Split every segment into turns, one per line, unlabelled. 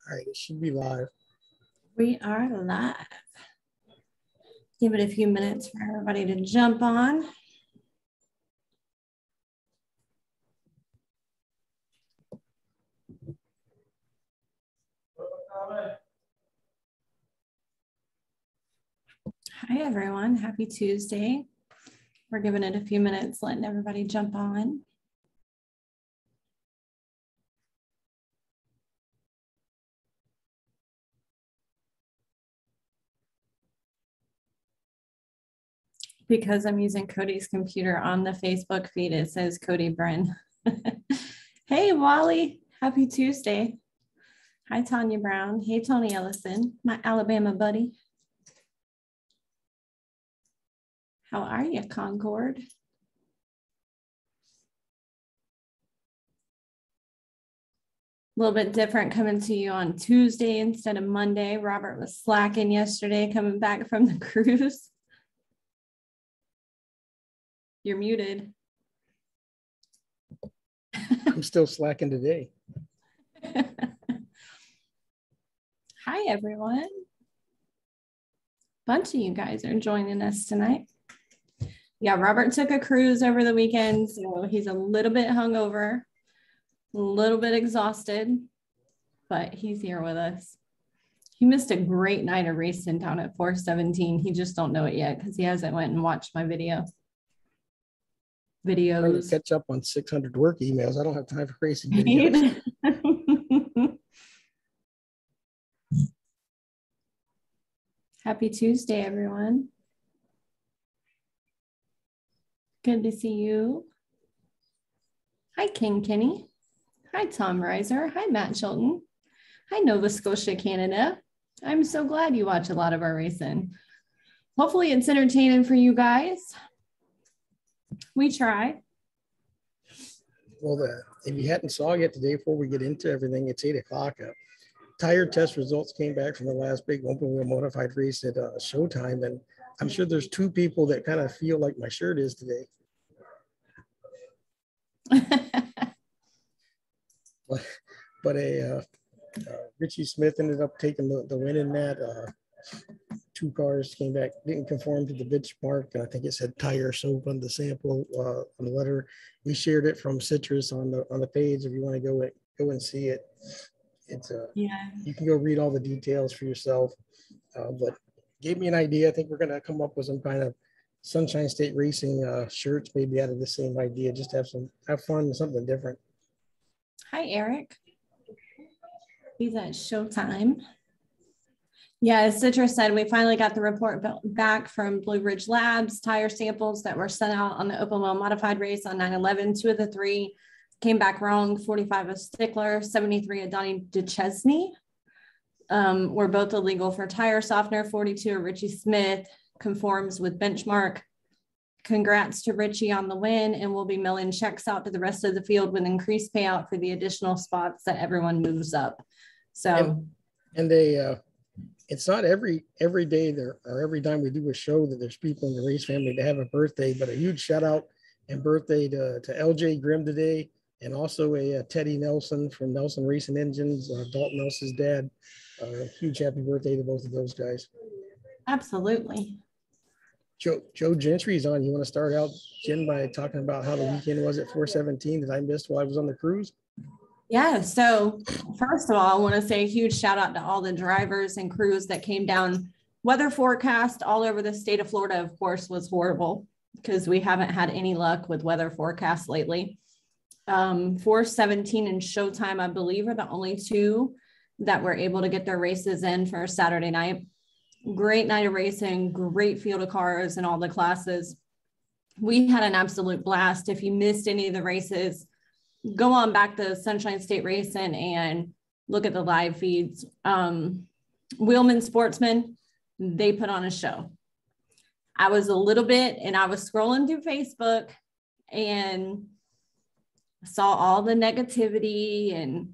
All right, it should be live.
We are live. Give it a few minutes for everybody to jump on. Hi, everyone. Happy Tuesday. We're giving it a few minutes, letting everybody jump on. Because I'm using Cody's computer on the Facebook feed, it says Cody Bren. Hey, Wally. Happy Tuesday. Hi, Tanya Brown. Hey, Tony Ellison, my Alabama buddy. How are you, Concord? A little bit different coming to you on Tuesday instead of Monday. Robert was slacking yesterday coming back from the cruise. You're muted.
I'm still slacking today.
Hi, everyone. Bunch of you guys are joining us tonight. Yeah, Robert took a cruise over the weekend, so he's a little bit hungover, a little bit exhausted, but he's here with us. He missed a great night of racing down at 417. He just don't know it yet because he hasn't went and watched my videos.
Trying to catch up on 600 work emails. I don't have time for racing videos.
Happy Tuesday, everyone. Good to see you. Hi, King Kenny. Hi, Tom Reiser. Hi, Matt Chilton. Hi, Nova Scotia, Canada. I'm so glad you watch a lot of our racing. Hopefully it's entertaining for you guys. We try.
Well, if you hadn't saw yet today, before we get into everything, it's 8 o'clock. Tire test results came back from the last big open wheel modified race at Showtime, and I'm sure there's two people that kind of feel like my shirt is today. but Richie Smith ended up taking the win in that. Two cars came back, didn't conform to the benchmark. I think it said tire soap on the sample on the letter. We shared it from Citrus on the page. If you want to go and see it, it's yeah. You can go read all the details for yourself. But gave me an idea. I think we're gonna come up with some kind of Sunshine State Racing shirts, maybe out of the same idea. Just have fun and something different.
Hi, Eric. He's at Showtime. Yeah, as Citrus said, we finally got the report back from Blue Ridge Labs, tire samples that were sent out on the open wheel modified race on 9/11. 2 of the 3 came back wrong. 45 of Stickler, 73 of Donnie DeChesney were both illegal for tire softener. 42 of Richie Smith conforms with benchmark. Congrats to Richie on the win, and we'll be mailing checks out to the rest of the field with increased payout for the additional spots that everyone moves up. So,
and they it's not every day there or every time we do a show that there's people in the race family that have a birthday, but a huge shout out and birthday to LJ Grimm today, and also a Teddy Nelson from Nelson Racing Engines, Dalton Nelson's dad. Huge happy birthday to both of those guys.
Absolutely.
Joe Gentry's on. You want to start out, Jen, by talking about how the weekend was at 417 that I missed while I was on the cruise?
Yeah, so first of all, I want to say a huge shout out to all the drivers and crews that came down. Weather forecast all over the state of Florida, of course, was horrible because we haven't had any luck with weather forecasts lately. 417 and Showtime, I believe, are the only 2 that were able to get their races in for Saturday night. Great night of racing, great field of cars in all the classes. We had an absolute blast. If you missed any of the races, go on back to Sunshine State Racing and look at the live feeds. Wheelman Sportsman, they put on a show. I was I was scrolling through Facebook and saw all the negativity and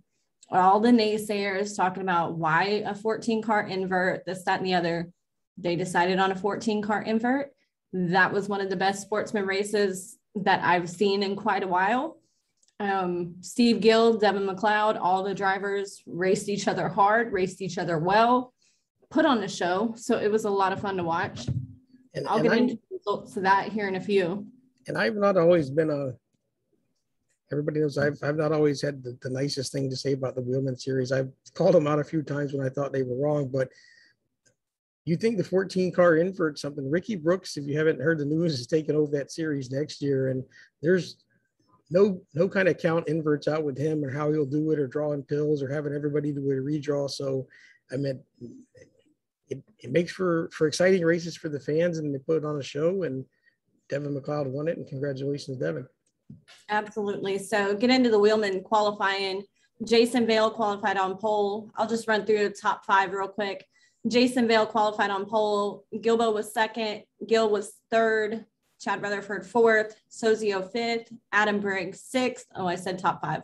all the naysayers talking about why a 14-car invert, this, that, and the other. They decided on a 14-car invert. That was one of the best sportsman races that I've seen in quite a while. Steve Gill, Devin McLeod, all the drivers raced each other hard, raced each other well, put on a show. So it was a lot of fun to watch. I'll get into the results of that here in a few.
And I've not always been everybody knows I've not always had the nicest thing to say about the Wheelman Series. I've called them out a few times when I thought they were wrong, but you think the 14-car invert something. Ricky Brooks, if you haven't heard the news, is taking over that series next year, and there's no kind of count inverts out with him or how he'll do it or drawing pills or having everybody do a redraw. So I mean, it makes for exciting races for the fans, and they put it on a show, and Devin McLeod won it, and congratulations, Devin.
Absolutely. So get into the Wheelman qualifying. Jason Vale qualified on pole. I'll just run through the top 5 real quick. Jason Vale qualified on pole. Gilbo was second. Gil was third. Chad Rutherford 4th. Sozio 5th. Adam Briggs 6th. Oh, I said top 5.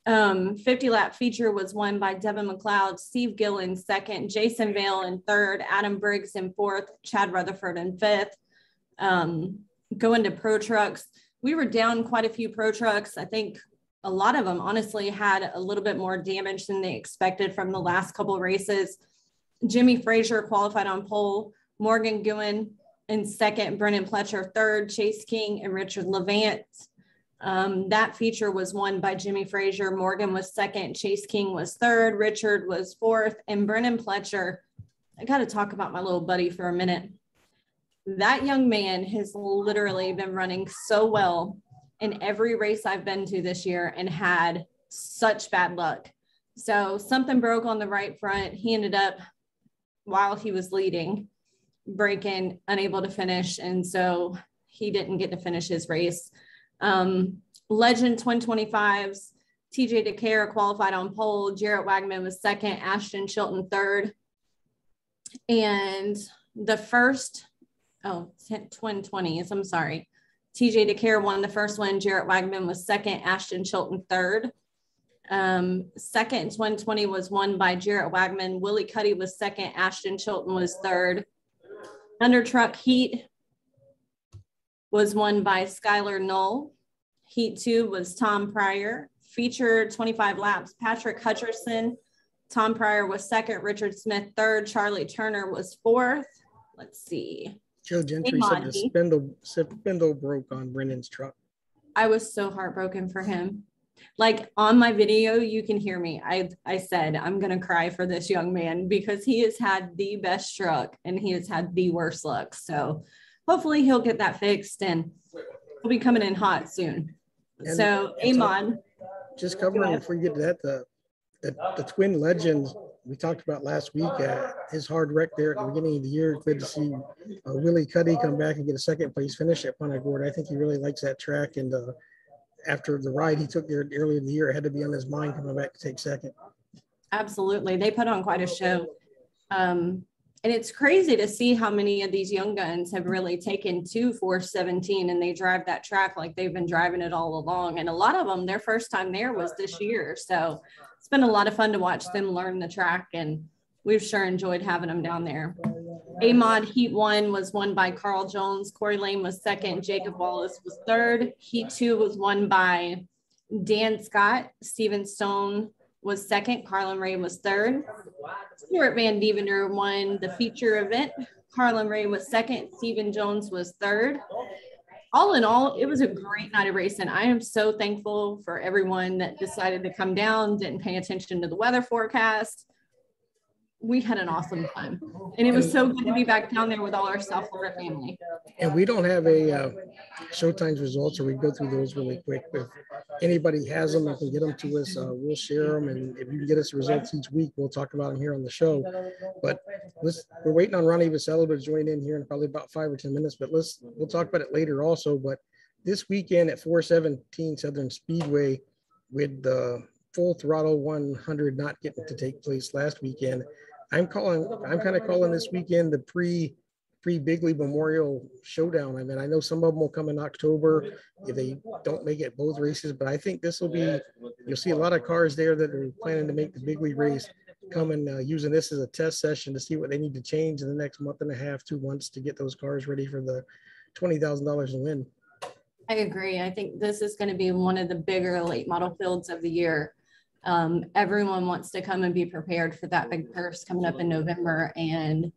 50-lap feature was won by Devin McLeod, Steve Gill in 2nd, Jason Vale in 3rd, Adam Briggs in 4th, Chad Rutherford in 5th. Going to pro trucks, we were down quite a few pro trucks. I think a lot of them honestly had a little bit more damage than they expected from the last couple of races. Jimmy Frazier qualified on pole, Morgan Guin in 2nd, Brennan Pletcher 3rd, Chase King and Richard Levant. That feature was won by Jimmy Frazier. Morgan was 2nd, Chase King was 3rd, Richard was 4th, and Brennan Pletcher. I got to talk about my little buddy for a minute. That young man has literally been running so well in every race I've been to this year and had such bad luck. So something broke on the right front. He ended up, while he was leading, breaking, unable to finish. And so he didn't get to finish his race. Legend Twin 25s, TJ DeCare qualified on pole. Jarrett Wagman was 2nd, Ashton Chilton 3rd. And the first, Twin 20s, I'm sorry. TJ DeCare won the first one. Jarrett Wagman was 2nd, Ashton Chilton 3rd. Second Twin 20 was won by Jarrett Wagman. Willie Cuddy was 2nd, Ashton Chilton was 3rd. Under truck heat was won by Skylar Knoll. Heat 2 was Tom Pryor. Featured 25 laps, Patrick Hutcherson. Tom Pryor was 2nd, Richard Smith 3rd, Charlie Turner was 4th. Let's see.
Joe Gentry said the spindle broke on Brennan's truck.
I was so heartbroken for him. Like on my video, you can hear me. I said, I'm going to cry for this young man because he has had the best truck and he has had the worst luck. So hopefully he'll get that fixed and he'll be coming in hot soon. And so Amon.
Just covering before you get to that, the twin legends we talked about last week, his hard wreck there at the beginning of the year. Good to see Willie Cuddy come back and get a 2nd place finish at Punta Gorda. I think he really likes that track. And after the ride he took there earlier in the year, it had to be on his mind coming back to take 2nd.
Absolutely. They put on quite a show. And it's crazy to see how many of these young guns have really taken to 417 and they drive that track like they've been driving it all along. And a lot of them, their first time there was this year. So it's been a lot of fun to watch them learn the track, and we've sure enjoyed having them down there. A-Mod Heat 1 was won by Carl Jones. Corey Lane was 2nd. Jacob Wallace was 3rd. Heat 2 was won by Dan Scott. Steven Stone was 2nd. Carlin Ray was 3rd. Stuart Van Devender won the feature event. Carlin Ray was 2nd. Stephen Jones was 3rd. All in all, it was a great night of racing. I am so thankful for everyone that decided to come down, didn't pay attention to the weather forecast. We had an awesome time. And it was so good to be back down there with all our South Florida family.
And we don't have a Showtime's results, or we go through those really quick. If anybody has them and can get them to us, we'll share them. And if you can get us the results each week, we'll talk about them here on the show. But we're waiting on Ronnie Vasello to join in here in probably about 5 or 10 minutes, but we'll talk about it later also. But this weekend at 417 Southern Speedway, with the full throttle 100 not getting to take place last weekend, I'm kind of calling this weekend the pre-Bigley Memorial Showdown. I mean, I know some of them will come in October if they don't make it both races, but I think this will be, you'll see a lot of cars there that are planning to make the Bigley race coming, using this as a test session to see what they need to change in the next month and a half, 2 months to get those cars ready for the $20,000 to win.
I agree. I think this is going to be one of the bigger late model fields of the year. Everyone wants to come and be prepared for that big purse coming up in November, and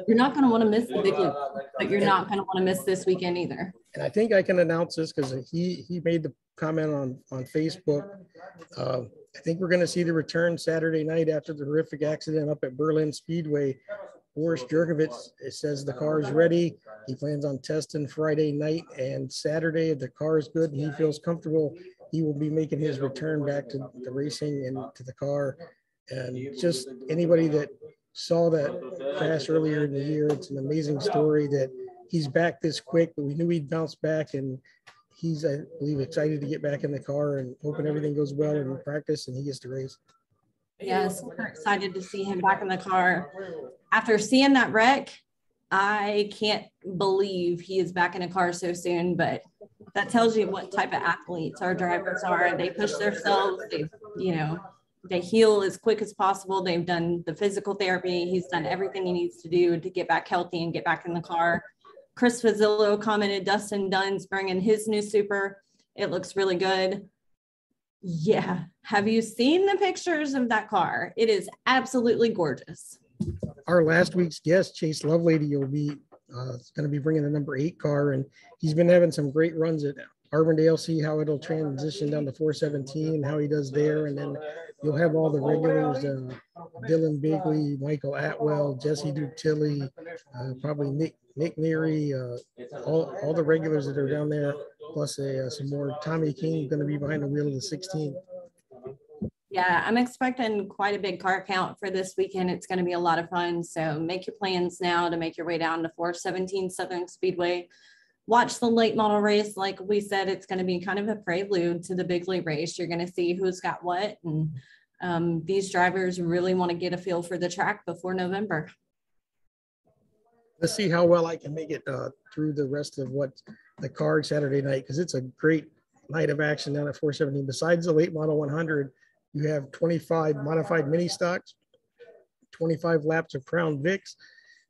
you're not going to want to miss the big league, but you're not going to want to miss this weekend either.
And I think I can announce this because he made the comment on Facebook. I think we're going to see the return Saturday night after the horrific accident up at Berlin Speedway. Boris Jerkovich, it says the car is ready. He plans on testing Friday night and Saturday. If the car is good and he feels comfortable, he will be making his return back to the racing and to the car. And just anybody that saw that crash earlier in the year, it's an amazing story that he's back this quick, but we knew he'd bounce back, and he's, I believe, excited to get back in the car and hoping everything goes well in practice and he gets to race.
Yes, we're excited to see him back in the car. After seeing that wreck, I can't believe he is back in a car so soon, but that tells you what type of athletes our drivers are. They push themselves, they heal as quick as possible. They've done the physical therapy. He's done everything he needs to do to get back healthy and get back in the car. Chris Fazzillo commented Dustin Dunn's bringing his new super. It looks really good. Yeah. Have you seen the pictures of that car? It is absolutely gorgeous.
Our last week's guest, Chase Lovelady, will be going to be bringing the number 8 car, and he's been having some great runs at Arbondale. See how it'll transition down to 417 and how he does there. And then you'll have all the regulars, Dylan Bigley, Michael Atwell, Jesse Dutilli, probably Nick Neary, all the regulars that are down there, plus some more. Tommy King going to be behind the wheel of the 16.
Yeah, I'm expecting quite a big car count for this weekend. It's going to be a lot of fun. So make your plans now to make your way down to 417 Southern Speedway. Watch the late model race. Like we said, it's going to be kind of a prelude to the big league race. You're going to see who's got what. And these drivers really want to get a feel for the track before November.
Let's see how well I can make it through the rest of what the card Saturday night, because it's a great night of action down at 417. Besides the late model 100, you have 25 modified mini stocks, 25 laps of Crown Vics.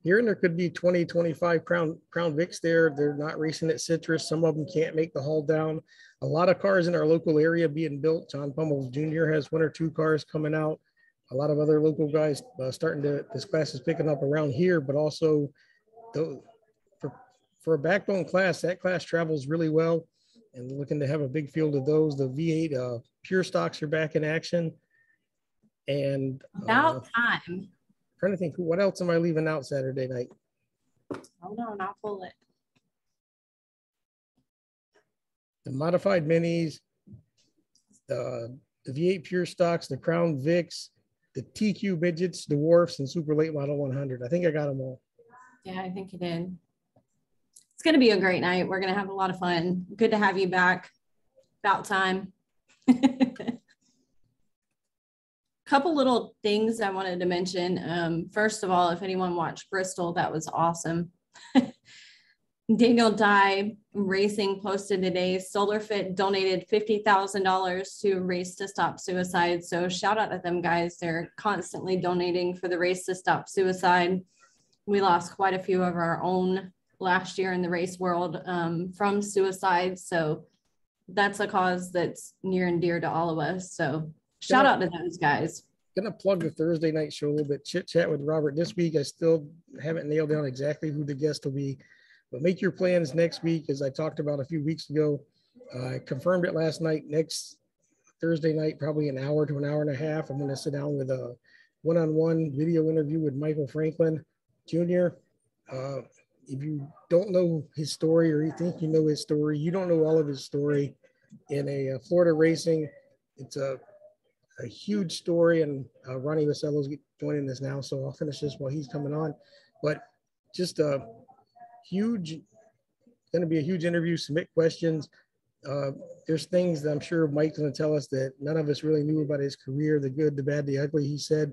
Here and there could be 20, 25 Crown Vics there. They're not racing at Citrus. Some of them can't make the haul down. A lot of cars in our local area being built. John Pummel Jr. has 1 or 2 cars coming out. A lot of other local guys starting to, this class is picking up around here, but also for a backbone class, that class travels really well, and looking to have a big field of those. The V8 pure stocks are back in action. And
about time.
Trying to think, what else am I leaving out Saturday night?
Hold on, I'll pull it.
The modified minis, the V8 pure stocks, the Crown Vics, the TQ midgets, dwarfs, and super late model 100. I think I got them all.
Yeah, I think you did. It's going to be a great night. We're going to have a lot of fun. Good to have you back. About time. Couple little things I wanted to mention. First of all, if anyone watched Bristol, that was awesome. Daniel Dye Racing posted today, SolarFit donated $50,000 to Race to Stop Suicide. So shout out to them guys. They're constantly donating for the Race to Stop Suicide. We lost quite a few of our own last year in the race world from suicide. So that's a cause that's near and dear to all of us. So shout out to those guys.
Gonna plug the Thursday night show a little bit, chit chat with Robert this week. I still haven't nailed down exactly who the guest will be, but make your plans next week. As I talked about a few weeks ago, I confirmed it last night. Next Thursday night, probably an hour to an hour and a half, I'm going to sit down with a one-on-one video interview with Michael Franklin Jr. If you don't know his story, or you think you know his story, you don't know all of his story. In a Florida racing, it's a huge story, and Ronnie Vasello's joining us now, so I'll finish this while he's coming on. But just a huge, going to be a huge interview. Submit questions. There's things that I'm sure Mike's going to tell us that none of us really knew about his career, the good, the bad, the ugly. He said,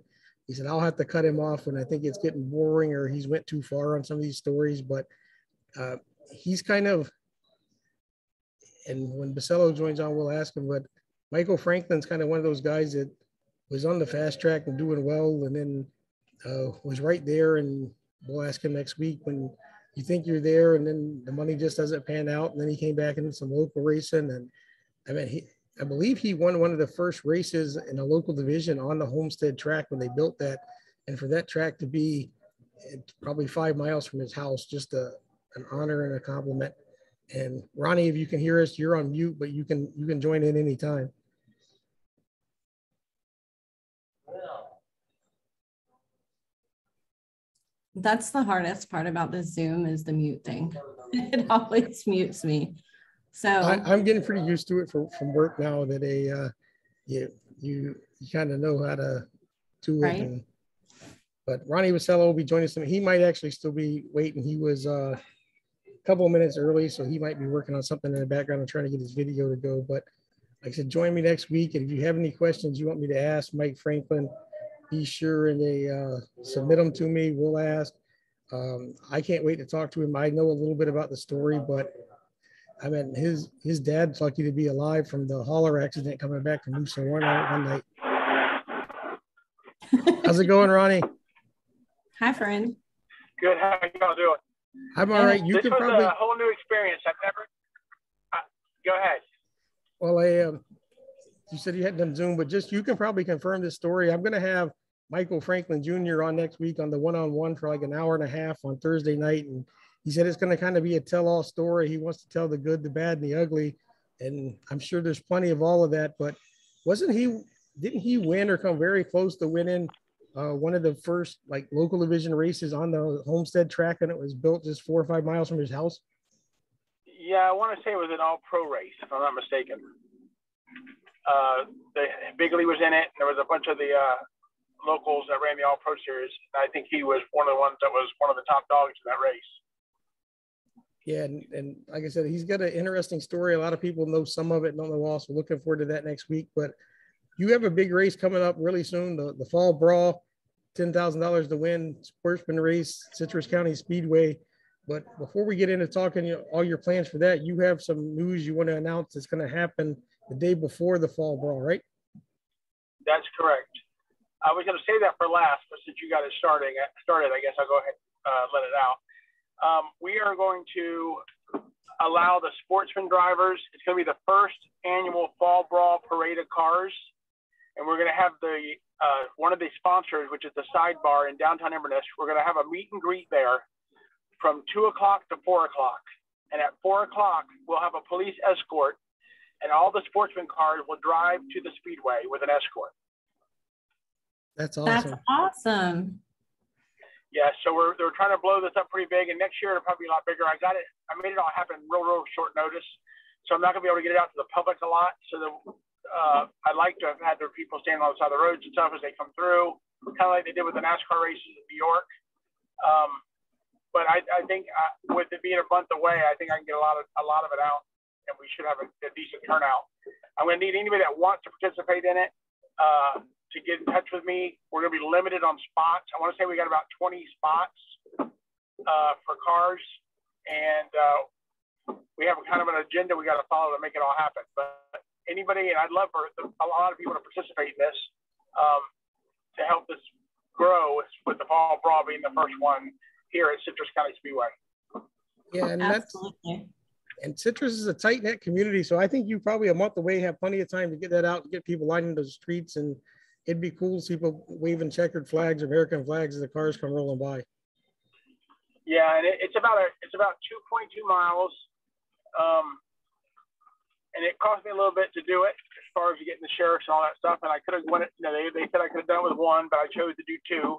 I'll have to cut him off when I think it's getting boring or he's went too far on some of these stories. But he's kind of, and when Basello joins on, we'll ask him, but Michael Franklin's kind of one of those guys that was on the fast track and doing well, and then was right there. And we'll ask him next week when you think you're there, and then the money just doesn't pan out. And then he came back into some local racing, and I mean, I believe he won one of the first races in a local division on the Homestead track when they built that, and for that track to be probably 5 miles from his house, just an honor and a compliment. And Ronnie, if you can hear us, you're on mute, but you can join in anytime.
That's the hardest part about this Zoom is the mute thing. It always mutes me. So
I'm getting pretty used to it from work now that you kind of know how to do it.
Right.
But Ronnie Vasello will be joining us. He might actually still be waiting. He was a couple of minutes early, so he might be working on something in the background and trying to get his video to go. But like I said, join me next week. And if you have any questions you want me to ask Mike Franklin, be sure and they submit them to me. We'll ask. I can't wait to talk to him. I know a little bit about the story, but I mean, his dad's lucky to be alive from the hauler accident coming back from Moose one night. How's it going, Ronnie?
Hi, friend.
Good. How y'all doing?
I'm all right.
This was a whole new experience. I've never. Go ahead.
Well, you said you hadn't done Zoom, but just you can probably confirm this story. I'm going to have Michael Franklin Jr. on next week on the one-on-one for like an hour and a half on Thursday night, and he said it's going to kind of be a tell-all story. He wants to tell the good, the bad, and the ugly, and I'm sure there's plenty of all of that. But didn't he win or come very close to winning one of the first like local division races on the Homestead track, and it was built just 4 or 5 miles from his house?
Yeah, I want to say it was an all-pro race, if I'm not mistaken. The Bigley was in it. And there was a bunch of the locals that ran the all-pro series. I think he was one of the ones that was one of the top dogs in that race.
Yeah, and like I said, he's got an interesting story. A lot of people know some of it, don't know all. So looking forward to that next week. But you have a big race coming up really soon, the Fall Brawl, $10,000 to win, sportsman race, Citrus County Speedway. But before we get into talking all your plans for that, you have some news you want to announce that's going to happen the day before the Fall Brawl, right?
That's correct. I was going to say that for last, but since you got it started, I guess I'll go ahead and let it out. We are going to allow the sportsman drivers. It's going to be the first annual Fall Brawl parade of cars. And we're going to have one of the sponsors, which is the Sidebar in downtown Inverness. We're going to have a meet and greet there from 2 o'clock to 4 o'clock. And at 4 o'clock, we'll have a police escort, and all the sportsman cars will drive to the Speedway with an escort.
That's awesome.
That's awesome.
Yeah, so we're trying to blow this up pretty big, and next year it'll probably be a lot bigger. I made it all happen real short notice, so I'm not going to be able to get it out to the public a lot. So I'd like to have had their people standing on the side of the roads and stuff as they come through, kind of like they did with the NASCAR races in New York. But I think with it being a month away, I think I can get a lot of it out, and we should have a decent turnout. I'm going to need anybody that wants to participate in it to get in touch with me. We're going to be limited on spots. I want to say we got about 20 spots for cars, and we have kind of an agenda we got to follow to make it all happen. But anybody, and I'd love for a lot of people to participate in this to help this grow, with the Fall Brawl being the first one here at Citrus County Speedway.
Yeah, and
Absolutely.
and Citrus is a tight-knit community, so I think you probably a month away have plenty of time to get that out and get people lining the streets, and it'd be cool to see people waving checkered flags, American flags, as the cars come rolling by.
Yeah, and it's about 2.2 miles, and it cost me a little bit to do it as far as getting the sheriffs and all that stuff. And I could have won it. They said I could have done it with one, but I chose to do two,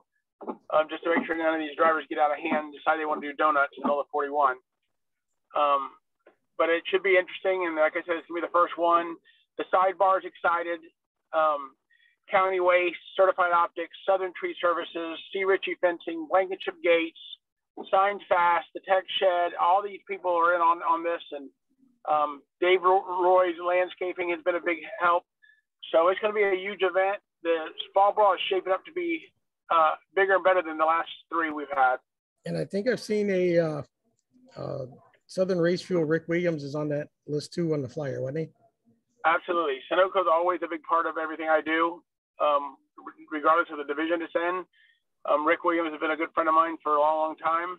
just to make sure none of these drivers get out of hand and decide they want to do donuts in the middle of 41. But it should be interesting, and like I said, it's gonna be the first one. The Sidebar's excited. County Waste, Certified Optics, Southern Tree Services, C. Ritchie Fencing, Blankenship Gates, Signs Fast, the Tech Shed, all these people are in on this, and Dave Roy's landscaping has been a big help. So it's going to be a huge event. The Fall Brawl is shaping up to be bigger and better than the last three we've had.
And I think I've seen a Southern Race Fuel. Rick Williams is on that list too on the flyer, wasn't he?
Absolutely. Sunoco is always a big part of everything I do, regardless of the division it's in. Rick Williams has been a good friend of mine for a long, long time.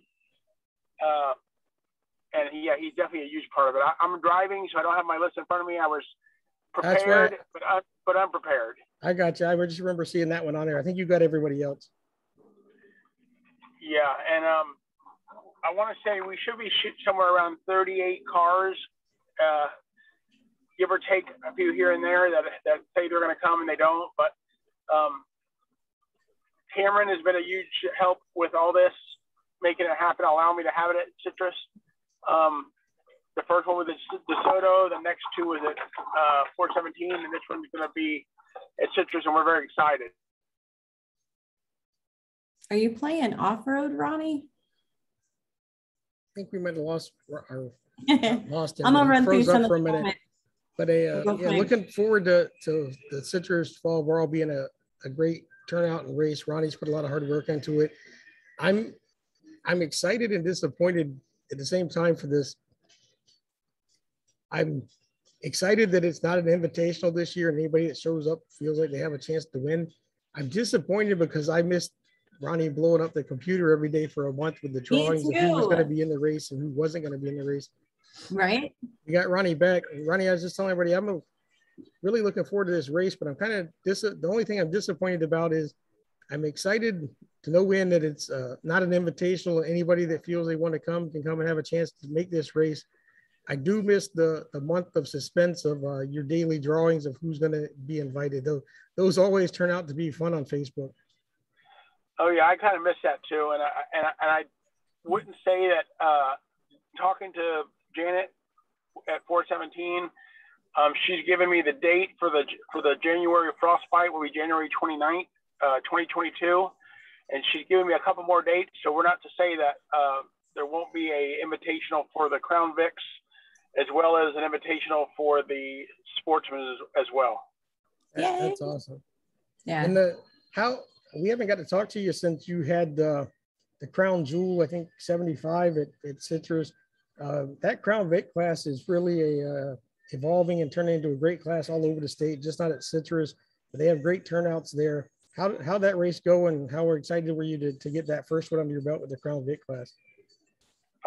And yeah, he's definitely a huge part of it. I'm driving, so I don't have my list in front of me. I was
That's
prepared,
right.
but unprepared.
I got you. I just remember seeing that one on there. I think you got everybody else.
Yeah, and I want to say we should be shooting somewhere around 38 cars, give or take a few here and there that say they're going to come and they don't. But Cameron has been a huge help with all this, making it happen, allowing me to have it at Citrus. The first one was at DeSoto, the next two was at 417, and this one's going to be at Citrus, and we're very excited.
Are you playing off-road, Ronnie?
I think we might have lost him.
I'm gonna run through some
for a minute.
comments.
But yeah, looking forward to the Citrus Fall Brawl being a great turnout and race. Ronnie's put a lot of hard work into it. I'm excited and disappointed at the same time for this. I'm excited that it's not an invitational this year and anybody that shows up feels like they have a chance to win. I'm disappointed because I missed Ronnie blowing up the computer every day for a month with the drawings of who was going to be in the race and who wasn't going to be in the race.
Right.
We got Ronnie back. Ronnie, I was just telling everybody, I'm really looking forward to this race, but I'm kind of the only thing I'm disappointed about is I'm excited to no end that it's not an invitational. Anybody that feels they want to come can come and have a chance to make this race. I do miss the month of suspense of your daily drawings of who's going to be invited. Those always turn out to be fun on Facebook.
Oh yeah, I kind of miss that too, and I wouldn't say that. Talking to Janet at 417, she's given me the date for the January Frostbite will be January 29th, 2022, and she's given me a couple more dates. So we're not to say that there won't be a invitational for the Crown Vics, as well as an invitational for the Sportsman as well.
That's awesome.
Yeah.
And we haven't got to talk to you since you had the Crown Jewel, I think 75 at Citrus. That Crown Vic class is really evolving and turning into a great class all over the state, just not at Citrus, but they have great turnouts there. How'd that race go, and how excited were you to get that first one under your belt with the Crown Vic class?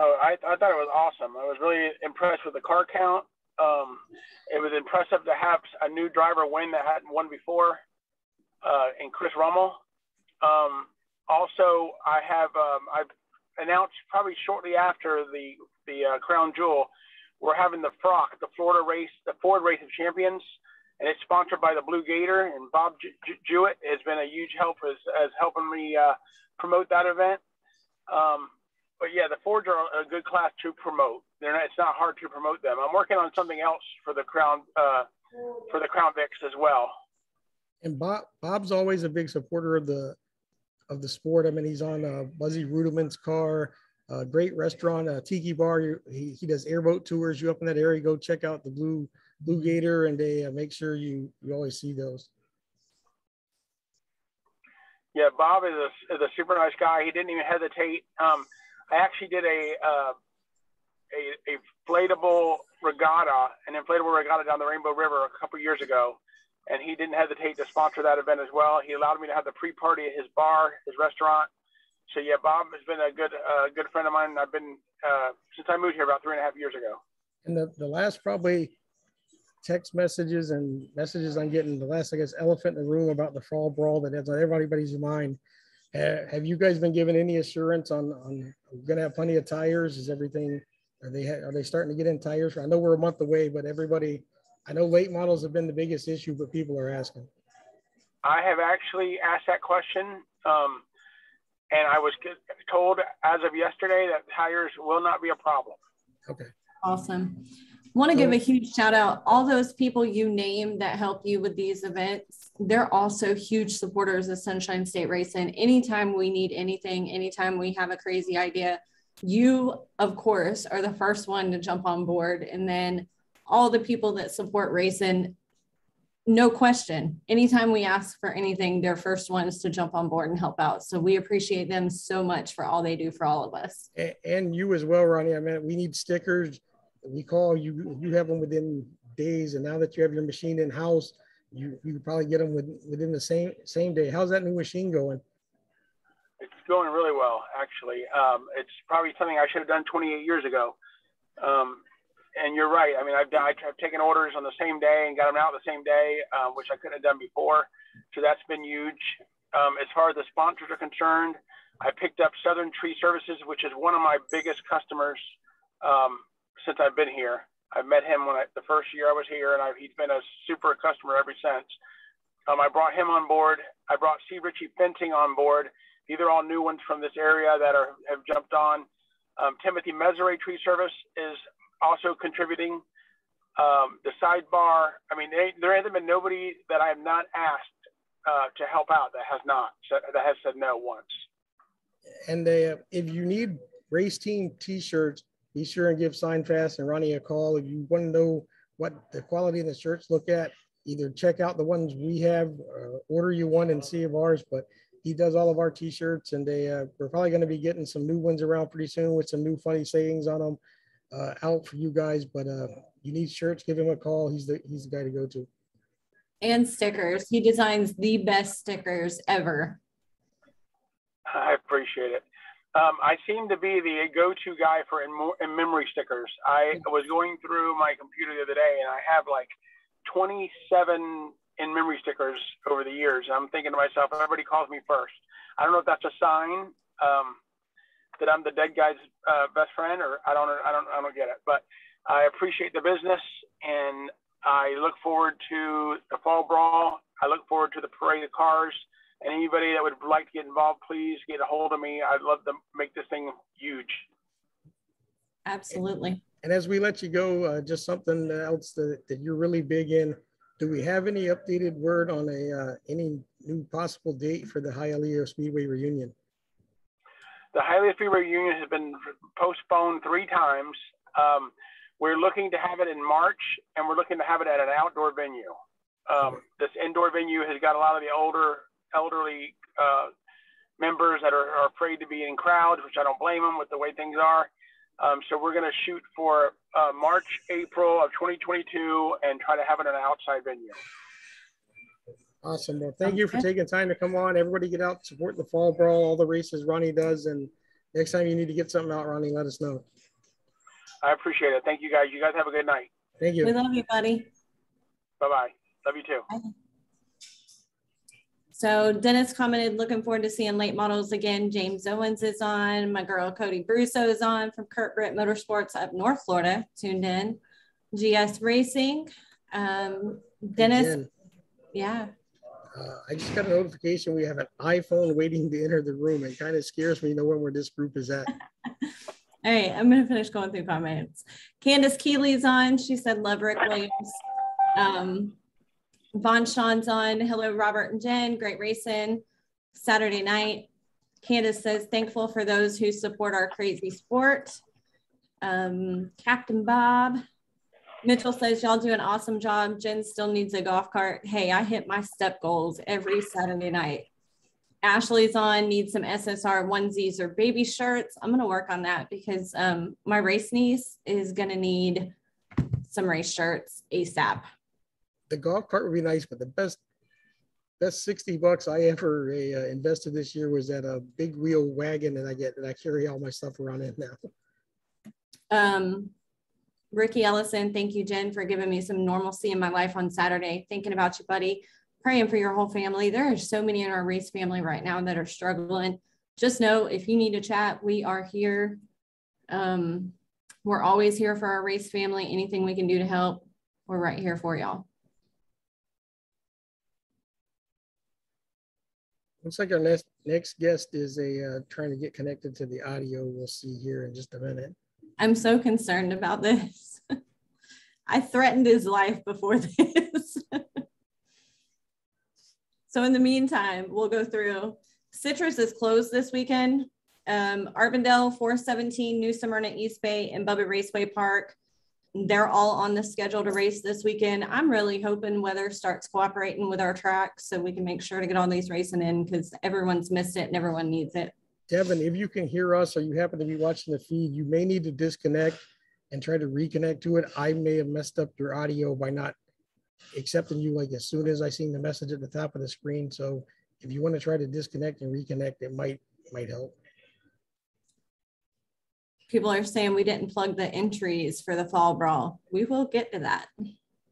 Oh, I thought it was awesome. I was really impressed with the car count. It was impressive to have a new driver win that hadn't won before, in Chris Rummel. Also, I've announced probably shortly after the Crown Jewel, we're having the FROC, the Florida race, the Ford Race of Champions, and it's sponsored by the Blue Gator, and Bob Jewett has been a huge help as helping me promote that event. But yeah, the Fords are a good class to promote. It's not hard to promote them. I'm working on something else for the Crown Vics as well.
And Bob's always a big supporter of the sport. I mean, he's on Buzzy Rudiman's car, great restaurant, Tiki Bar. He does airboat tours. You up in that area, go check out the Blue Gator, and they make sure you always see those.
Yeah, Bob is a super nice guy. He didn't even hesitate. I actually did a inflatable regatta down the Rainbow River a couple years ago, and he didn't hesitate to sponsor that event as well. He allowed me to have the pre-party at his bar, his restaurant. So yeah, Bob has been a good friend of mine. I've been since I moved here about 3.5 years ago. And
the last probably text messages and messages I'm getting, the last, I guess, elephant in the room about the Fall Brawl that has on everybody's mind. Have you guys been given any assurance on going to have plenty of tires? Is everything, are they starting to get in tires? I know we're a month away, but everybody, I know late models have been the biggest issue, but people are asking. I have actually asked that question, and I was told as of yesterday that tires will not be a problem. Okay.
Awesome. Want to give a huge shout out. All those people you name that help you with these events, they're also huge supporters of Sunshine State Racing. Anytime we need anything, anytime we have a crazy idea, you, of course, are the first one to jump on board. And then all the people that support racing, no question, anytime we ask for anything, they're first ones to jump on board and help out. So we appreciate them so much for all they do for all of us.
And you as well, Ronnie. I mean, we need stickers. We call you have them within days, and now that you have your machine in house, you probably get them within the same day. How's that new machine going?
going really well, actually. It's probably something I should have done 28 years ago. And you're right. I mean, I've taken orders on the same day and got them out the same day, which I couldn't have done before. So that's been huge. As far as the sponsors are concerned, I picked up Southern Tree Services, which is one of my biggest customers since I've been here. I met him the first year I was here, and he's been a super customer ever since. I brought him on board. I brought C. Ritchie Fencing on board. These are all new ones from this area that have jumped on. Timothy Meseray Tree Service is also contributing. The Sidebar. I mean, there hasn't been nobody that I have not asked to help out that has said no once.
And if you need race team T-shirts, be sure and give Signfast and Ronnie a call. If you want to know what the quality of the shirts look at, either check out the ones we have, order you one and see of ours. But he does all of our T-shirts, and we're probably going to be getting some new ones around pretty soon with some new funny sayings on them out for you guys. But you need shirts, give him a call. He's the guy to go to.
And stickers. He designs the best stickers ever.
I appreciate it. I seem to be the go-to guy for in-memory stickers. I was going through my computer the other day, and I have like 27 in-memory stickers over the years. And I'm thinking to myself, everybody calls me first. I don't know if that's a sign that I'm the dead guy's best friend, or I don't get it. But I appreciate the business, and I look forward to the fall brawl. I look forward to the parade of cars. And anybody that would like to get involved, please get a hold of me. I'd love to make this thing huge.
Absolutely.
And as we let you go, just something else that you're really big in. Do we have any updated word on any new possible date for the Hialeah Speedway reunion?
The Hialeah Speedway reunion has been postponed 3 times. We're looking to have it in March, and we're looking to have it at an outdoor venue. This indoor venue has got a lot of the elderly members that are afraid to be in crowds, which I don't blame them with the way things are. So we're going to shoot for March, April of 2022 and try to have it in an outside venue.
Awesome. Well, thank you for taking time to come on. Everybody get out, support the fall brawl, all the races Ronnie does. And next time you need to get something out, Ronnie, let us know.
I appreciate it. Thank you, guys. You guys have a good night.
Thank you.
We love you, buddy.
Bye-bye. Love you too.
Bye. So Dennis commented, looking forward to seeing late models again. James Owens is on. My girl Cody Brusso is on from Kurt Britt Motorsports up North Florida, tuned in. GS Racing. Dennis, yeah.
I just got a notification we have an iPhone waiting to enter the room. It kind of scares me knowing where this group is at.
All right, I'm going to finish going through comments. Candace Keeley's on. She said, love Rick Williams. Von Sean's on. Hello, Robert and Jen. Great racing Saturday night. Candace says, thankful for those who support our crazy sport. Captain Bob. Mitchell says, y'all do an awesome job. Jen still needs a golf cart. Hey, I hit my step goals every Saturday night. Ashley's on, needs some SSR onesies or baby shirts. I'm going to work on that because my race niece is going to need some race shirts ASAP.
The golf cart would be nice, but the best $60 I ever invested this year was at a big wheel wagon that I carry all my stuff around in now.
Ricky Ellison, thank you, Jen, for giving me some normalcy in my life on Saturday. Thinking about you, buddy. Praying for your whole family. There are so many in our race family right now that are struggling. Just know if you need to chat, we are here. We're always here for our race family. Anything we can do to help, we're right here for y'all.
Looks like our next guest is trying to get connected to the audio. We'll see here in just a minute.
I'm so concerned about this. I threatened his life before this. So in the meantime, we'll go through. Citrus is closed this weekend. Arvindale, 417, New Smyrna, East Bay, and Bubba Raceway Park. They're all on the schedule to race this weekend. I'm really hoping weather starts cooperating with our track so we can make sure to get all these racing in because everyone's missed it and everyone needs it.
Devin, if you can hear us or you happen to be watching the feed, you may need to disconnect and try to reconnect to it. I may have messed up your audio by not accepting you like as soon as I seen the message at the top of the screen. So if you want to try to disconnect and reconnect, it might might help.
People are saying we didn't plug the entries for the fall brawl. We will get to that.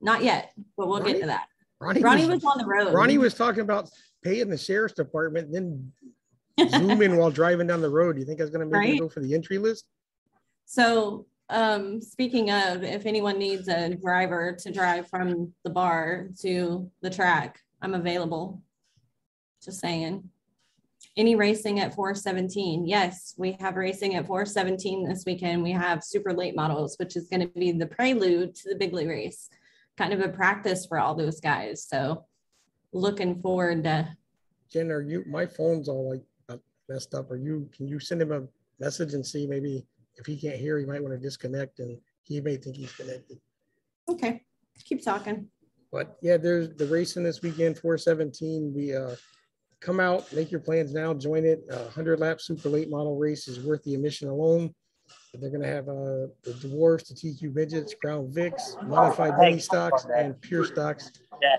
Not yet, but we'll get to that. Ronnie was on the road.
Ronnie was talking about paying the sheriff's department, then zoom in while driving down the road. Do you think that's going to make him go for the entry list?
So speaking of, if anyone needs a driver to drive from the bar to the track, I'm available. Just saying. Any racing at 417? Yes, we have racing at 417 this weekend. We have super late models, which is going to be the prelude to the Bigley race, kind of a practice for all those guys. So looking forward to.
Jen, are you? My phone's all like messed up. Can you send him a message and see maybe if he can't hear, he might want to disconnect and he may think he's connected.
Okay, keep talking.
But yeah, there's the racing this weekend, 417. We come out, make your plans now, join it. 100 lap super late model race is worth the admission alone. They're going to have the dwarfs, the TQ midgets, Crown Vics, modified mini stocks, and pure stocks.
Yeah.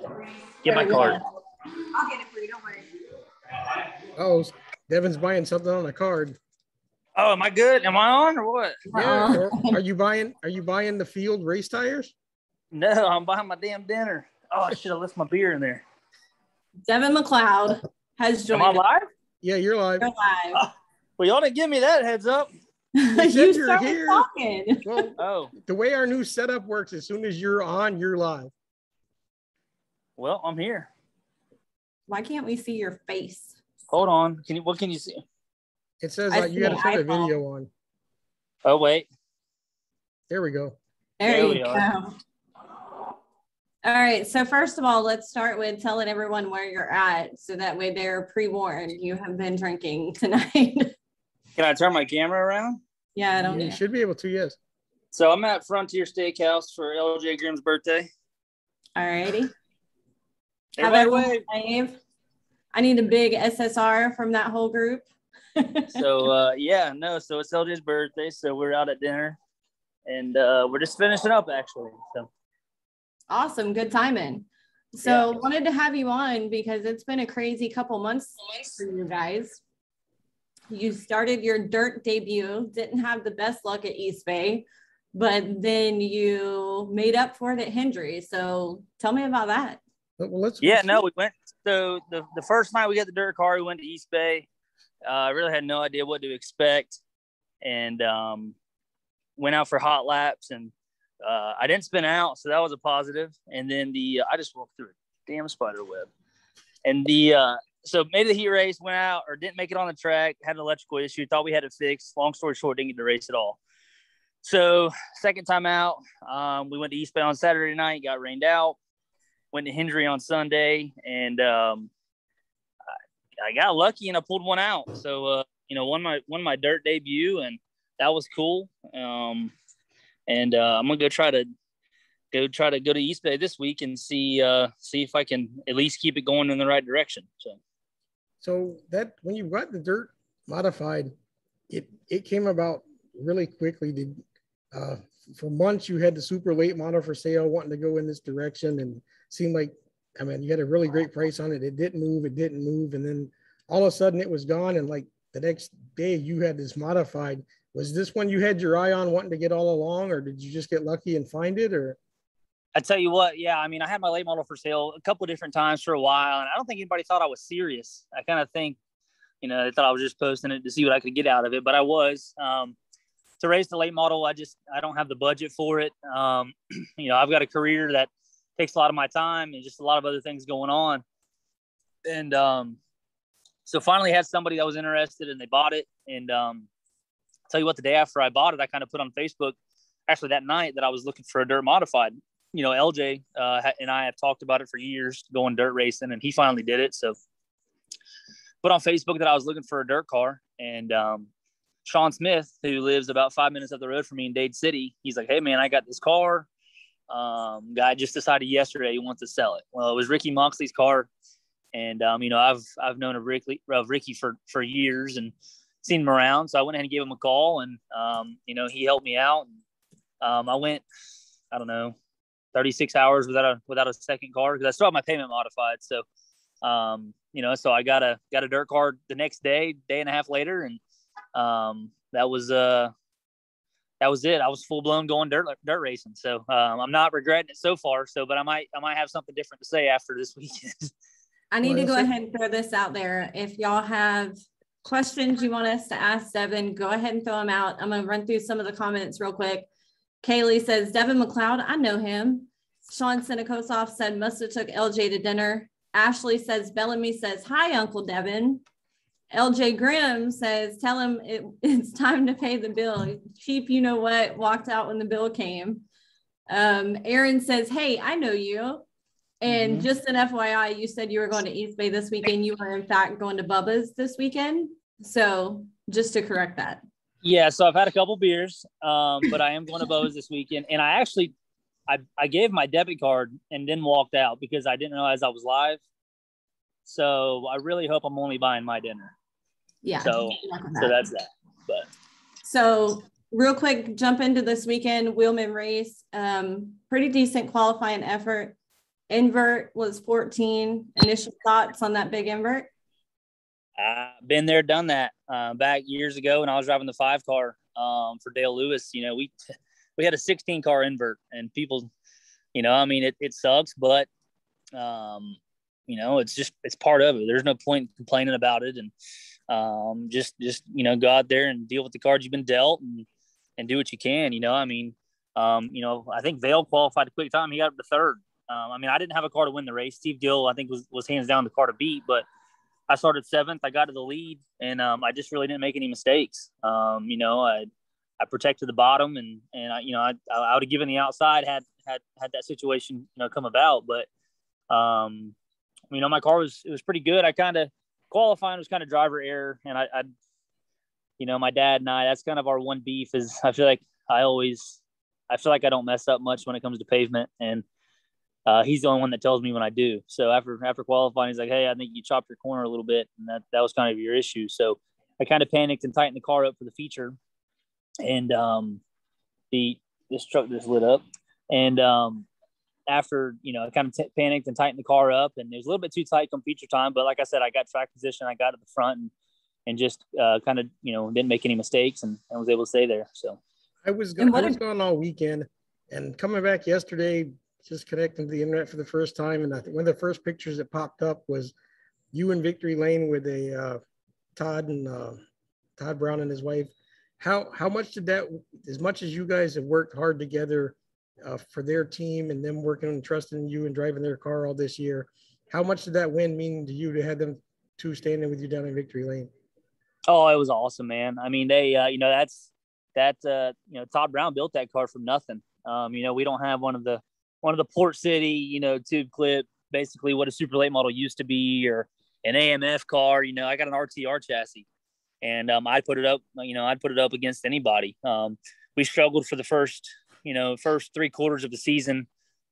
Get my card.
I'll get it for you. Don't worry.
Oh, Devin's buying something on a card.
Oh, am I good? Am I on or what?
Yeah. Or are you buying the field race tires?
No, I'm buying my damn dinner. Oh, I should have left my beer in there.
Devin McLeod has joined.
Am I live?
Yeah, you're live.
You're live.
Oh, well, y'all didn't give me that heads up.
You started here. Talking.
Well, the way our new setup works, as soon as you're on, you're live.
Well, I'm here.
Why can't we see your face?
Hold on. What can you see?
It says you got to turn the video on.
Oh, wait.
There we go.
There you go. All right. So first of all, let's start with telling everyone where you're at. So that way they're pre-warned. You have been drinking tonight.
Can I turn my camera around?
Yeah, I don't know.
You should be able to, yes.
So I'm at Frontier Steakhouse for LJ Grimm's birthday.
All righty.
Everybody
wave. I need a big SSR from that whole group.
So so it's LJ's birthday, so we're out at dinner and we're just finishing up actually. So
awesome, good timing. So wanted to have you on because it's been a crazy couple months for you guys. You started your dirt debut, didn't have the best luck at East Bay, but then you made up for it at Hendry. So tell me about that.
we went. So the first night we got the dirt car, we went to East Bay. I really had no idea what to expect, and went out for hot laps, and I didn't spin out, so that was a positive. And then I just walked through a damn spider web, and so made the heat race, went out or didn't make it on the track, had an electrical issue, thought we had it fixed. Long story short, didn't get to race at all. So second time out, we went to East Bay on Saturday night, got rained out, went to Hendry on Sunday, and I got lucky and I pulled one out. So, won my dirt debut, and that was cool. I'm going to go try to go to East Bay this week and see if I can at least keep it going in the right direction.
So that when you got the dirt modified, it came about really quickly. For months you had the super late model for sale, wanting to go in this direction, and seemed like, you had a really great price on it. It didn't move, and then all of a sudden it was gone. And like the next day you had this modified. Was this one you had your eye on wanting to get all along, or did you just get lucky and find it? Or
I tell you what, I had my late model for sale a couple of different times for a while, and I don't think anybody thought I was serious. I kind of think, they thought I was just posting it to see what I could get out of it, but I was. To raise the late model, I don't have the budget for it. I've got a career that takes a lot of my time and just a lot of other things going on. And so finally had somebody that was interested, and they bought it. And tell you what, the day after I bought it, I kind of put on Facebook, actually that night, that I was looking for a dirt modified. LJ and I have talked about it for years, going dirt racing, and he finally did it. So put on Facebook that I was looking for a dirt car, and Sean Smith, who lives about 5 minutes up the road from me in Dade City, he's like, "Hey man, I got this car. Guy just decided yesterday he wants to sell it." Well, it was Ricky Moxley's car, and I've known of Ricky for years and seen him around. So I went ahead and gave him a call, and he helped me out. And, I went, 36 hours without a second car, because I still have my payment modified. So So I got a dirt car the next day and a half later. And that was it. I was full blown going dirt racing. So I'm not regretting it so far. But I might have something different to say after this weekend.
I need to go ahead and throw this out there. If y'all have questions you want us to ask Devin, go ahead and throw them out. I'm going to run through some of the comments real quick. Kaylee says, Devin McLeod, I know him. Sean Senekosoff said, must have took LJ to dinner. Ashley says, Bellamy says, hi, Uncle Devin. LJ Grimm says, tell him it's time to pay the bill. Cheap, you know what, walked out when the bill came. Aaron says, hey, I know you. And just an FYI, you said you were going to East Bay this weekend. You were, in fact, going to Bubba's this weekend. So just to correct that.
Yeah, so I've had a couple beers, but I am going to Bubba's this weekend. And I actually, I gave my debit card and then walked out because I didn't realize I was live. So I really hope I'm only buying my dinner.
Yeah.
So that's that. But
so real quick, jump into this weekend, Wheelman race. Pretty decent qualifying effort. Invert was 14. Initial thoughts on that big invert?
I've been there, done that back years ago when I was driving the 5 car for Dale Lewis. We had a 16 car invert, and people, it sucks, but it's part of it. There's no point complaining about it, and just go out there and deal with the cards you've been dealt and do what you can. I think Vail qualified a quick time. He got up to third. I didn't have a car to win the race. Steve Gill, I think, was hands down the car to beat, but I started 7th. I got to the lead, and I just really didn't make any mistakes. I protected the bottom, and I would have given the outside had that situation come about. But my car was pretty good. I kind of qualifying was kind of driver error, and I my dad and I, that's kind of our one beef is I feel like I don't mess up much when it comes to pavement, and he's the only one that tells me when I do. So after qualifying, he's like, hey, I think you chopped your corner a little bit. And that was kind of your issue. So I kind of panicked and tightened the car up for the feature. And this truck just lit up. And after, I kind of panicked and tightened the car up. And it was a little bit too tight come feature time. But like I said, I got track position. I got to the front and just kind of, didn't make any mistakes and was able to stay there. So
I was gone all weekend and coming back yesterday, just connecting to the internet for the first time. And I think one of the first pictures that popped up was you in Victory Lane with Todd Brown and his wife. How much did that, as much as you guys have worked hard together for their team and them working and trusting you and driving their car all this year, how much did that win mean to you to have them two standing with you down in Victory Lane?
Oh, it was awesome, man. They, Todd Brown built that car from nothing. We don't have one of the Port City, tube clip, basically what a super late model used to be, or an AMF car. I got an RTR chassis, and I'd put it up against anybody. We struggled for the first 3 quarters of the season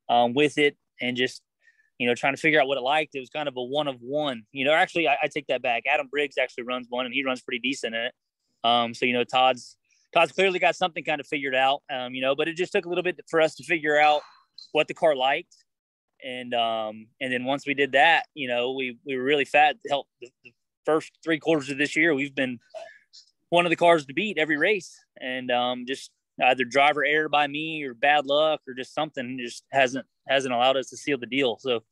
with it, and just trying to figure out what it liked. It was kind of a one of one. Actually, I take that back. Adam Briggs actually runs one, and he runs pretty decent in it. So Todd's clearly got something kind of figured out. But it just took a little bit for us to figure out what the car liked. And then once we did that, we were really fat. Help the first 3 quarters of this year, we've been one of the cars to beat every race. And just either driver error by me or bad luck or just something just hasn't allowed us to seal the deal. So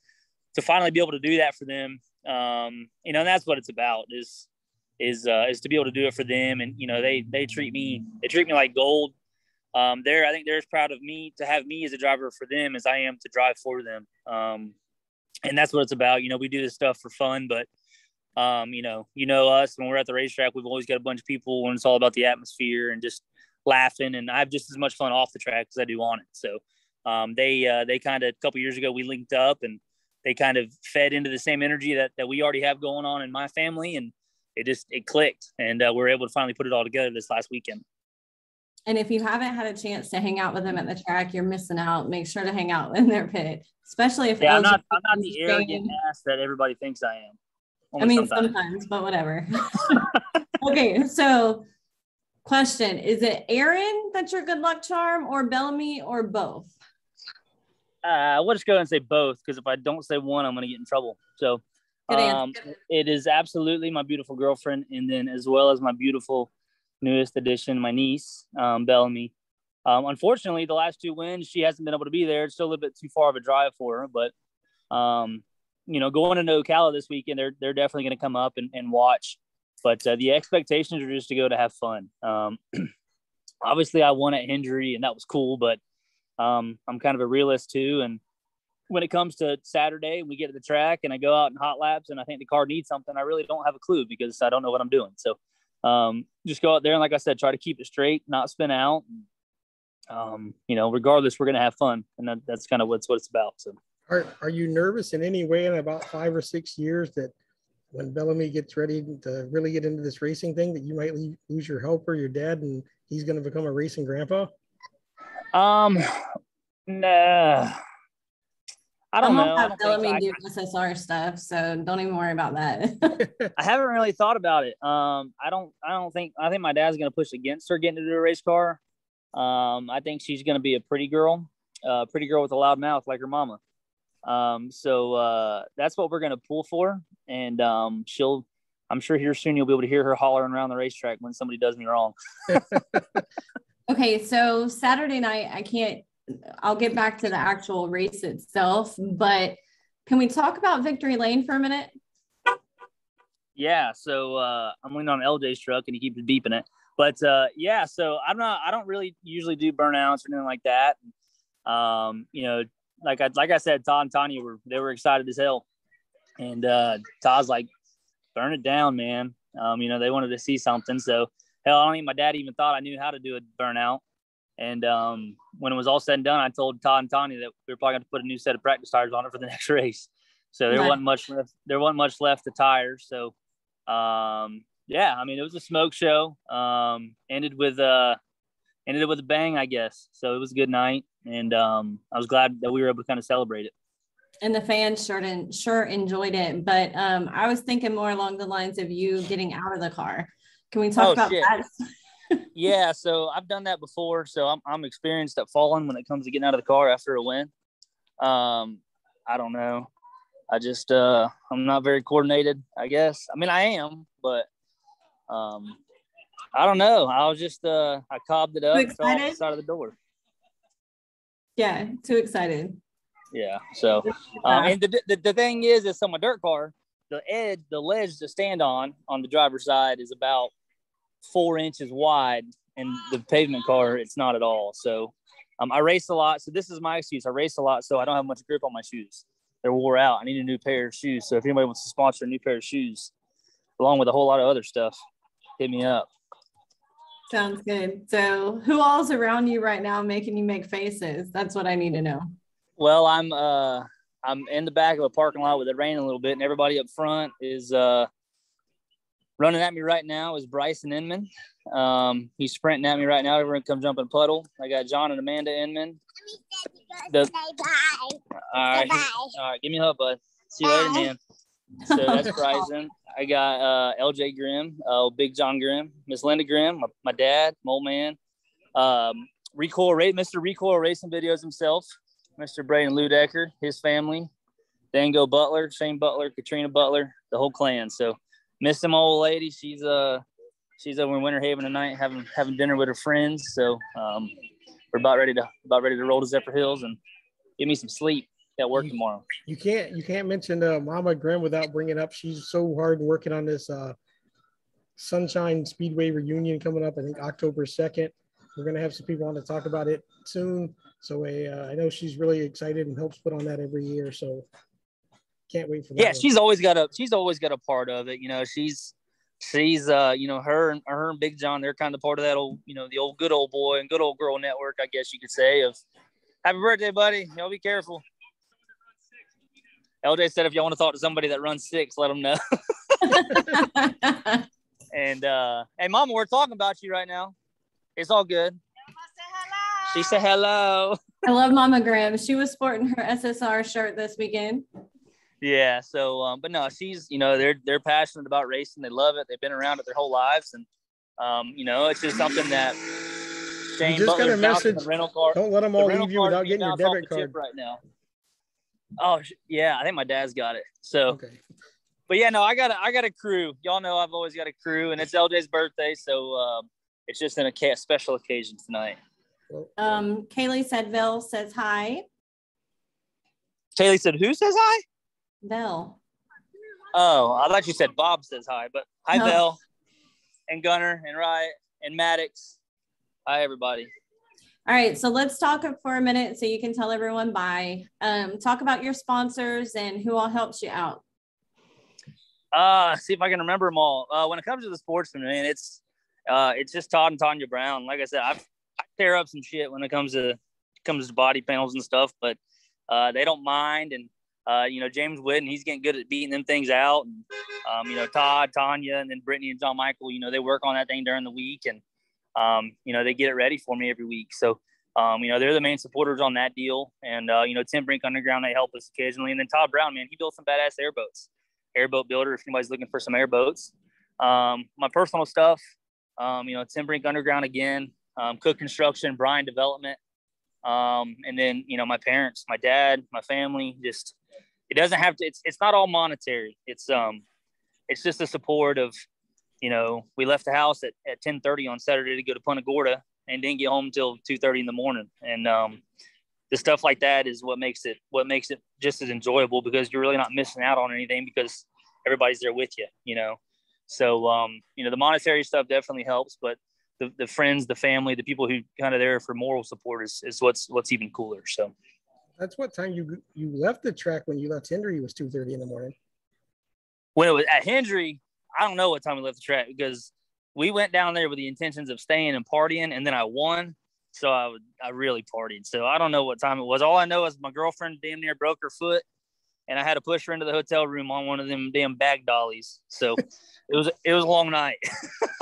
to finally be able to do that for them, and that's what it's about is to be able to do it for them. And, they treat me like gold. I think they're as proud of me to have me as a driver for them as I am to drive for them. And that's what it's about. We do this stuff for fun, but us, when we're at the racetrack, we've always got a bunch of people when it's all about the atmosphere and just laughing. And I have just as much fun off the track as I do on it. So they kind of, a couple years ago, we linked up and they kind of fed into the same energy that we already have going on in my family. And it clicked, and we're able to finally put it all together this last weekend.
And if you haven't had a chance to hang out with them at the track, you're missing out. Make sure to hang out in their pit, especially if
I'm not the arrogant ass that everybody thinks I am.
Only sometimes, but whatever. Okay, so question: is it Aaron that's your good luck charm, or Bellamy, or both?
We'll just go and say both, because if I don't say one, I'm going to get in trouble. So
Good answer.
It is absolutely my beautiful girlfriend, and then as well as my beautiful newest addition, my niece, Bellamy. Unfortunately, the last 2 wins, she hasn't been able to be there. It's still a little bit too far of a drive for her, but going into Ocala this weekend, they're definitely going to come up and watch. But the expectations are just to go to have fun. Obviously, I won at Hendry, and that was cool, but I'm kind of a realist too. And when it comes to Saturday, we get to the track and I go out in hot laps and I think the car needs something. I really don't have a clue because I don't know what I'm doing. So just go out there and, like I said, try to keep it straight, not spin out. Regardless, we're going to have fun. And that's kind of what it's about. So
Are you nervous in any way in about 5 or 6 years that when Bellamy gets ready to really get into this racing thing, that you might lose your helper, your dad, and he's going to become a racing grandpa?
Nah. I don't know.
Have Bellamy do SSR stuff, so don't even worry about that.
I haven't really thought about it. I think my dad's going to push against her getting into a race car. I think she's going to be a pretty girl with a loud mouth like her mama. So that's what we're going to pull for. And I'm sure here soon you'll be able to hear her hollering around the racetrack when somebody does me wrong.
Okay, so Saturday night, I'll get back to the actual race itself, but can we talk about Victory Lane for a minute?
Yeah, so I'm leaning on LJ's truck and he keeps beeping it. But so I don't really usually do burnouts or anything like that. Like I said, Todd and Tanya were excited as hell. And Todd's like, burn it down, man. They wanted to see something. So hell, I don't think my dad even thought I knew how to do a burnout. And when it was all said and done, I told Todd and Tanya that we were probably going to put a new set of practice tires on it for the next race. So there wasn't much left. There wasn't much left to tires. So it was a smoke show. Ended with a bang, I guess. So it was a good night, and I was glad that we were able to kind of celebrate it.
And the fans sure enjoyed it. But I was thinking more along the lines of you getting out of the car. Can we talk about that?
Yeah, so I've done that before. So I'm experienced at falling when it comes to getting out of the car after a win. I don't know. I just I'm not very coordinated, I guess. I mean, I am, but I don't know. I was just I cobbed it up and fell off the side of the door.
Yeah, too excited.
Yeah. So and the thing is on my dirt car, the ledge to stand on the driver's side is about 4 inches wide, and the pavement car, it's not at all. So I race a lot. So this is my excuse. I race a lot, so I don't have much grip on my shoes. They're wore out. I need a new pair of shoes. So if anybody wants to sponsor a new pair of shoes, along with a whole lot of other stuff, hit me up.
Sounds good. So who all's around you right now making you make faces? That's what I need to know.
Well, I'm in the back of a parking lot with it raining a little bit, and everybody up front is running at me right now is Bryson Inman. He's sprinting at me right now. Everyone come jump and puddle. I got John and Amanda Inman. All right. Give me a hug, bud. See you later, man. So that's Bryson. I got LJ Grimm, Big John Grimm, Miss Linda Grimm, my dad, my old man. Mr. Recoil Racing Videos himself, Mr. Braden Ludecker, his family, Dango Butler, Shane Butler, Katrina Butler, the whole clan. So miss my old lady. She's over in Winter Haven tonight, having dinner with her friends. So we're about ready to roll to Zephyr Hills and get me some sleep. Got work tomorrow. You
can't mention Mama Grimm without bringing up. She's so hard working on this Sunshine Speedway reunion coming up. I think October 2nd. We're gonna have some people on to talk about it soon. So I know she's really excited and helps put on that every year. So can't wait for that.
Yeah, she's always got a part of it. She's her and Big John, they're kind of part of that old, the old good old boy and good old girl network, I guess you could say, of happy birthday, buddy. Y'all be careful. LJ said if y'all want to talk to somebody that runs 6, let them know. And hey, Mama, we're talking about you right now. It's all good. She said hello.
I love Mama Graham. She was sporting her SSR shirt this weekend.
Yeah. So, but no, she's, they're passionate about racing. They love it. They've been around it their whole lives. And, it's just something that Shane
just got a message.
The rental car.
Don't let them all leave you without getting your debit card
right now. Oh yeah. I think my dad's got it. So,
okay.
But yeah, no, I got a crew. Y'all know I've always got a crew, and it's LJ's birthday, so it's just a special occasion tonight.
Kaylee said Vel says hi.
Kaylee said, who says hi?
Vel.
Oh, I thought you said Bob says hi, but hi,
No.
Vel, and Gunner, and Riot, and Maddox. Hi, everybody.
All right, so let's talk for a minute so you can tell everyone bye. Talk about your sponsors and who all helps you out.
See if I can remember them all. When it comes to the sportsman, man, it's just Todd and Tanya Brown. Like I said, I tear up some shit when it comes to body panels and stuff, but they don't mind. And James Whitten, he's getting good at beating them things out. And Todd, Tanya, and then Brittany and John Michael, they work on that thing during the week, and they get it ready for me every week. So they're the main supporters on that deal. And Tim Brink Underground, they help us occasionally. And then Todd Brown, man, he built some badass airboats. Airboat builder, if anybody's looking for some airboats. My personal stuff, Tim Brink Underground again, Cook Construction, Bryan Development, and then my parents, my dad, my family. Just it doesn't have to. It's not all monetary. It's just the support of we left the house at 10:30 on Saturday to go to Punta Gorda and didn't get home until 2:30 in the morning. And the stuff like that is what makes it just as enjoyable, because you're really not missing out on anything because everybody's there with you, So, the monetary stuff definitely helps, but the friends, the family, the people who kind of there for moral support is what's even cooler. So
That's what time you left the track. When you left Hendry, it was 2:30 in the morning.
When it was at Hendry, I don't know what time we left the track, because we went down there with the intentions of staying and partying, and then I won. So I really partied. So I don't know what time it was. All I know is my girlfriend damn near broke her foot, and I had to push her into the hotel room on one of them damn bag dollies. So it was a long night.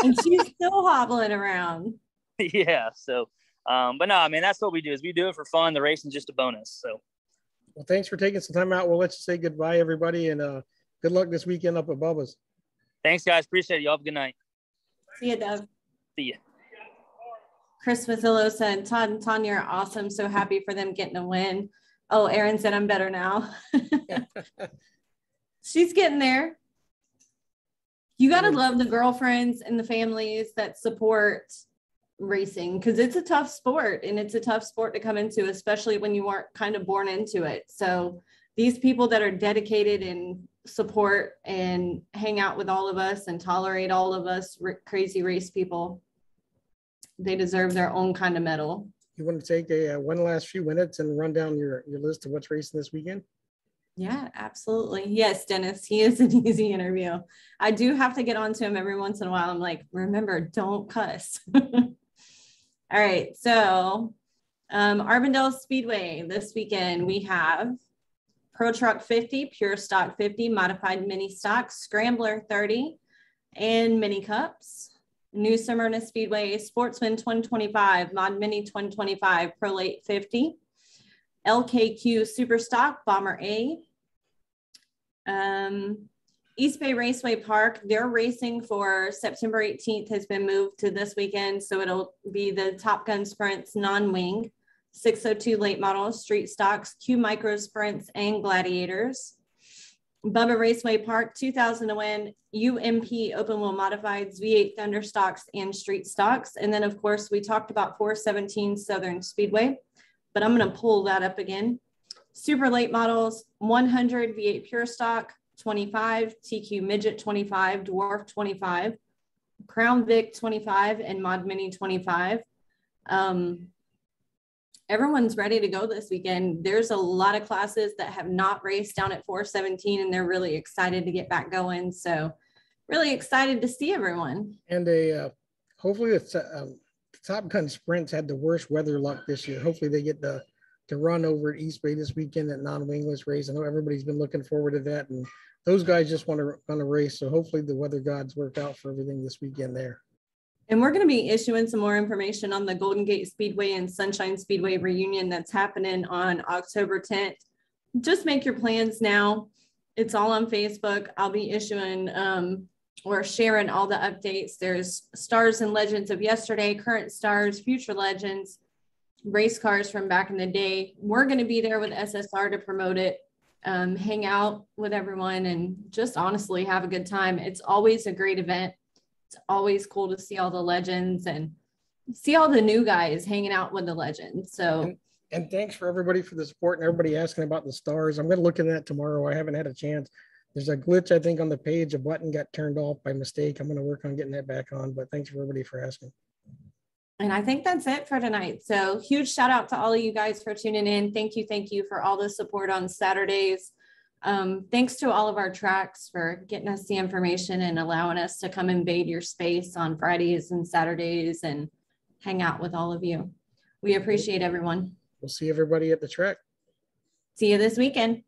And she's still hobbling around.
Yeah. So, but no, I mean, that's what we do, is we do it for fun. The racing's just a bonus. So.
Well, thanks for taking some time out. We'll let you say goodbye, everybody, and good luck this weekend up at Bubba's.
Thanks, guys. Appreciate it. Y'all have a good night.
See you, Doug.
See ya.
Chris Mazzillo said, Todd and Tanya are awesome. So happy for them getting a win. Oh, Aaron said, I'm better now. She's getting there. You got to love the girlfriends and the families that support racing, because it's a tough sport, and it's a tough sport to come into, especially when you weren't kind of born into it. So these people that are dedicated and support and hang out with all of us and tolerate all of us crazy race people, they deserve their own kind of medal.
You want to take one last few minutes and run down your list of what's racing this weekend?
Yeah, absolutely. Yes, Dennis, he is an easy interview. I do have to get on to him every once in a while. I'm like, remember, don't cuss. All right. So Arbondale Speedway this weekend, we have Pro Truck 50, Pure Stock 50, Modified Mini Stock, Scrambler 30, and Mini Cups. New Smyrna Speedway Sportsman 2025, Mod Mini 2025, Pro Late 50, LKQ Super Stock, Bomber A. East Bay Raceway Park, their racing for September 18th has been moved to this weekend, so it'll be the Top Gun Sprints non-wing, 602 late models, street stocks, Q Micro Sprints, and Gladiators. Bubba Raceway Park, 2,000 to win, UMP open wheel modifieds, V8 Thunder stocks, and street stocks. And then, of course, we talked about 417 Southern Speedway, but I'm going to pull that up again. Super late models, 100 V8 Pure Stock, 25, TQ Midget 25, Dwarf 25, Crown Vic 25, and Mod Mini 25. Everyone's ready to go this weekend. There's a lot of classes that have not raced down at 417, and they're really excited to get back going. So really excited to see everyone.
And hopefully the Top Gun Sprints had the worst weather luck this year. Hopefully they get to run over at East Bay this weekend at non-wingless race. I know everybody's been looking forward to that, and those guys just want to race. So hopefully the weather gods work out for everything this weekend there.
And we're going to be issuing some more information on the Golden Gate Speedway and Sunshine Speedway reunion that's happening on October 10th. Just make your plans now. It's all on Facebook. I'll be issuing or sharing all the updates. There's stars and legends of yesterday, current stars, future legends, race cars from back in the day. We're going to be there with SSR to promote it. hang out with everyone, and just honestly have a good time. It's always a great event. It's always cool to see all the legends and see all the new guys hanging out with the legends. So,
and thanks for everybody for the support and everybody asking about the stars. I'm going to look at that tomorrow. I haven't had a chance. There's a glitch, I think, on the page. A button got turned off by mistake. I'm going to work on getting that back on, but thanks for everybody for asking.
and I think that's it for tonight. So huge shout out to all of you guys for tuning in. Thank you for all the support on Saturdays. Thanks to all of our tracks for getting us the information and allowing us to come invade your space on Fridays and Saturdays and hang out with all of you. We appreciate everyone.
We'll see everybody at the track.
See you this weekend.